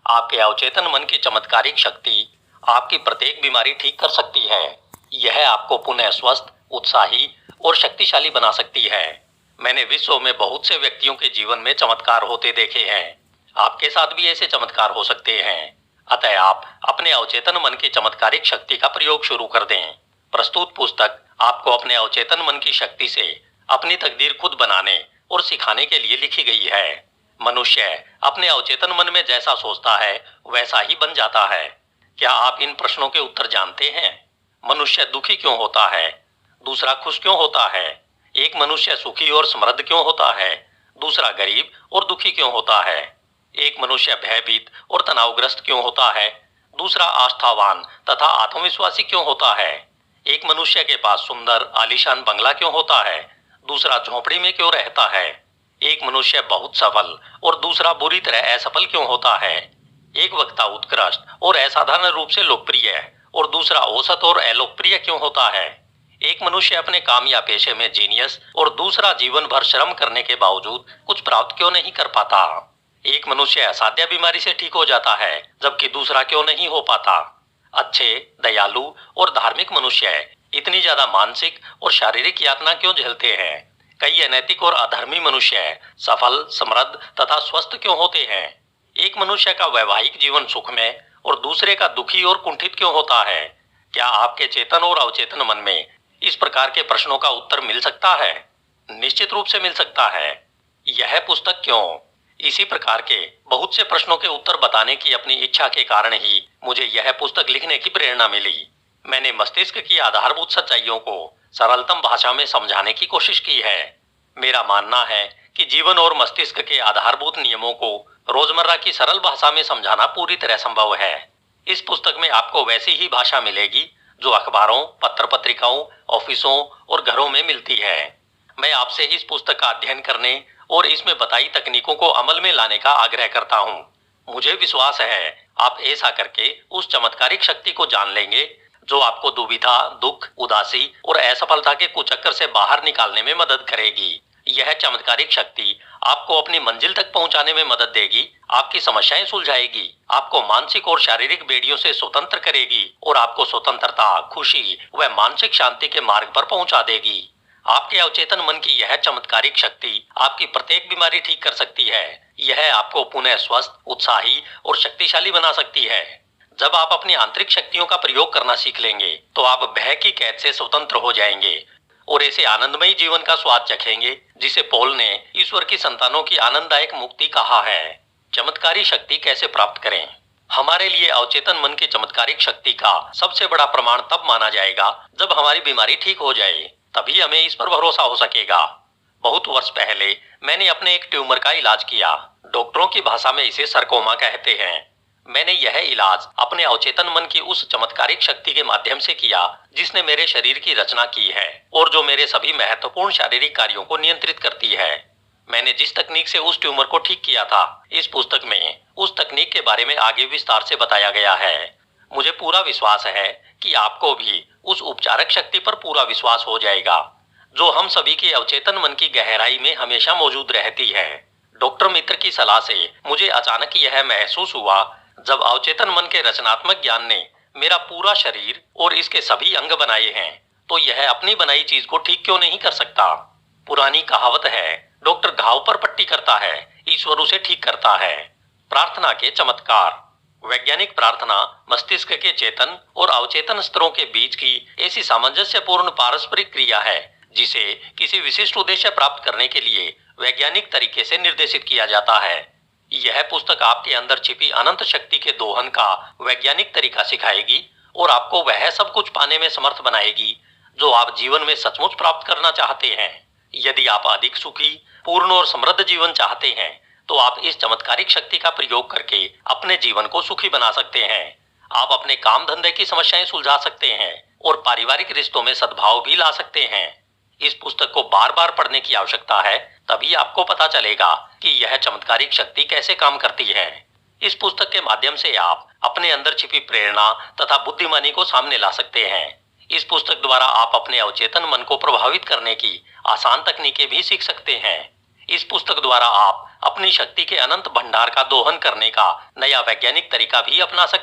आपके अवचेतन मन की चमत्कारिक शक्ति आपकी प्रत्येक बीमारी ठीक कर सकती है। यह आपको पुनः स्वस्थ, उत्साही और शक्तिशाली बना सकती है। मैंने विश्व में बहुत से व्यक्तियों के जीवन में चमत्कार होते देखे हैं। आपके साथ भी ऐसे चमत्कार हो सकते हैं। अतः आप अपने अवचेतन मन की चमत्कारिक शक्ति का प्रयोग शुरू कर दें। प्रस्तुत पुस्तक आपको अपने अवचेतन मन की शक्ति से अपनी तकदीर खुद बनाने और सिखाने के लिए लिखी गई है। मनुष्य अपने अवचेतन मन में जैसा सोचता है वैसा ही बन जाता है। क्या आप इन प्रश्नों के उत्तर जानते हैं? मनुष्य दुखी क्यों होता है? दूसरा खुश क्यों होता है? एक मनुष्य सुखी और समृद्ध क्यों होता है? दूसरा गरीब और दुखी क्यों होता है? एक मनुष्य भयभीत और तनावग्रस्त क्यों होता है? दूसरा आस्थावान तथा आत्मविश्वासी क्यों होता है? एक मनुष्य के पास सुंदर आलीशान बंगला क्यों होता है? दूसरा झोपड़ी में क्यों रहता है? एक मनुष्य बहुत सफल और दूसरा बुरी तरह असफल क्यों होता है? एक वक्ता उत्कृष्ट और असाधारण रूप से लोकप्रिय और दूसरा औसत और अलोकप्रिय क्यों होता है? एक मनुष्य अपने काम या पेशे में जीनियस और दूसरा जीवन भर श्रम करने के बावजूद कुछ प्राप्त क्यों नहीं कर पाता? एक मनुष्य असाध्य बीमारी से ठीक हो जाता है जबकि दूसरा क्यों नहीं हो पाता? अच्छे, दयालु और धार्मिक मनुष्य इतनी ज्यादा मानसिक और शारीरिक यातना क्यों झेलते हैं? कई अनैतिक और अधर्मी मनुष्य सफल, समृद्ध तथा स्वस्थ क्यों होते हैं? एक मनुष्य का वैवाहिक जीवन सुखमय और दूसरे का दुखी और कुंठित क्यों होता है? क्या आपके चेतन और अवचेतन मन में इस प्रकार के प्रश्नों का उत्तर मिल सकता है? निश्चित रूप से मिल सकता है। यह पुस्तक क्यों? इसी प्रकार के बहुत से प्रश्नों के उत्तर बताने की अपनी इच्छा के कारण ही मुझे यह पुस्तक लिखने की प्रेरणा मिली। मैंने मस्तिष्क की आधारभूत सच्चाइयों को सरलतम भाषा में समझाने की कोशिश की है। मेरा मानना है कि जीवन और मस्तिष्क के आधारभूत नियमों को रोजमर्रा की सरल भाषा में समझाना पूरी तरह संभव है। इस पुस्तक में आपको वैसी ही भाषा मिलेगी जो अखबारों, पत्र पत्रिकाओं, ऑफिसों और घरों में मिलती है। मैं आपसे इस पुस्तक का अध्ययन करने और इसमें बताई तकनीकों को अमल में लाने का आग्रह करता हूँ। मुझे विश्वास है आप ऐसा करके उस चमत्कारिक शक्ति को जान लेंगे जो आपको दुविधा, दुख, उदासी और असफलता के कुचक्कर से बाहर निकालने में मदद करेगी। यह चमत्कारिक शक्ति आपको अपनी मंजिल तक पहुंचाने में मदद देगी, आपकी समस्याएं सुलझाएगी, आपको मानसिक और शारीरिक बेड़ियों से स्वतंत्र करेगी और आपको स्वतंत्रता, खुशी व मानसिक शांति के मार्ग पर पहुंचा देगी। आपके अवचेतन मन की यह चमत्कारिक शक्ति आपकी प्रत्येक बीमारी ठीक कर सकती है। यह आपको पुनः स्वस्थ, उत्साही और शक्तिशाली बना सकती है। जब आप अपनी आंतरिक शक्तियों का प्रयोग करना सीख लेंगे तो आप भय की कैद से स्वतंत्र हो जाएंगे और ऐसे आनंदमयी जीवन का स्वाद चखेंगे जिसे पॉल ने ईश्वर की संतानों की आनंददायक मुक्ति कहा है। चमत्कारी शक्ति कैसे प्राप्त करें? हमारे लिए अवचेतन मन की चमत्कारिक शक्ति का सबसे बड़ा प्रमाण तब माना जाएगा जब हमारी बीमारी ठीक हो जाए, तभी हमें इस पर भरोसा हो सकेगा। बहुत वर्ष पहले मैंने अपने एक ट्यूमर का इलाज किया। डॉक्टरों की भाषा में इसे सरकोमा कहते हैं। मैंने यह इलाज अपने अवचेतन मन की उस चमत्कारिक शक्ति के माध्यम से किया जिसने मेरे शरीर की रचना की है और जो मेरे सभी महत्वपूर्ण शारीरिक कार्यों को नियंत्रित करती है। मैंने जिस तकनीक से उस ट्यूमर को ठीक किया था, इस पुस्तक में उस तकनीक के बारे में आगे विस्तार से बताया गया है। मुझे पूरा विश्वास है कि आपको भी उस उपचारक शक्ति पर पूरा विश्वास हो जाएगा जो हम सभी के अवचेतन मन की गहराई में हमेशा मौजूद रहती है। डॉक्टर मित्र की सलाह से मुझे अचानक यह महसूस हुआ जब अवचेतन मन के रचनात्मक ज्ञान ने मेरा पूरा शरीर और इसके सभी अंग बनाए हैं, तो यह अपनी बनाई चीज को ठीक क्यों नहीं कर सकता? पुरानी कहावत है, डॉक्टर घाव पर पट्टी करता है, ईश्वर उसे ठीक करता है। प्रार्थना के चमत्कार। वैज्ञानिक प्रार्थना मस्तिष्क के चेतन और अवचेतन स्तरों के बीच की ऐसी सामंजस्यपूर्ण पारस्परिक क्रिया है जिसे किसी विशिष्ट उद्देश्य प्राप्त करने के लिए वैज्ञानिक तरीके से निर्देशित किया जाता है। यह पुस्तक आपके अंदर छिपी अनंत शक्ति के दोहन का वैज्ञानिक तरीका सिखाएगी और आपको वह सब कुछ पाने में समर्थ बनाएगी जो आप जीवन में सचमुच प्राप्त करना चाहते हैं। यदि आप अधिक सुखी, पूर्ण और समृद्ध जीवन चाहते हैं तो आप इस चमत्कारिक शक्ति का प्रयोग करके अपने जीवन को सुखी बना सकते हैं। आप अपने काम धंधे की समस्याएं सुलझा सकते हैं और पारिवारिक रिश्तों में सद्भाव भी ला सकते हैं। इस पुस्तक को बार बार पढ़ने की आवश्यकता है, तभी आपको पता चलेगा कि यह चमत्कारिक शक्ति कैसे काम करती है। इस पुस्तक के माध्यम से आप अपने अंदर छिपी प्रेरणा तथा बुद्धिमानी को सामने ला सकते हैं। इस पुस्तक द्वारा आप अपने अवचेतन मन को प्रभावित करने की आसान तकनीकें भी सीख सकते हैं। इस पुस्तक द्वारा आप अपनी शक्ति के अनंत भंडार का दोहन करने का नया वैज्ञानिक तरीका भी अपना सकते हैं।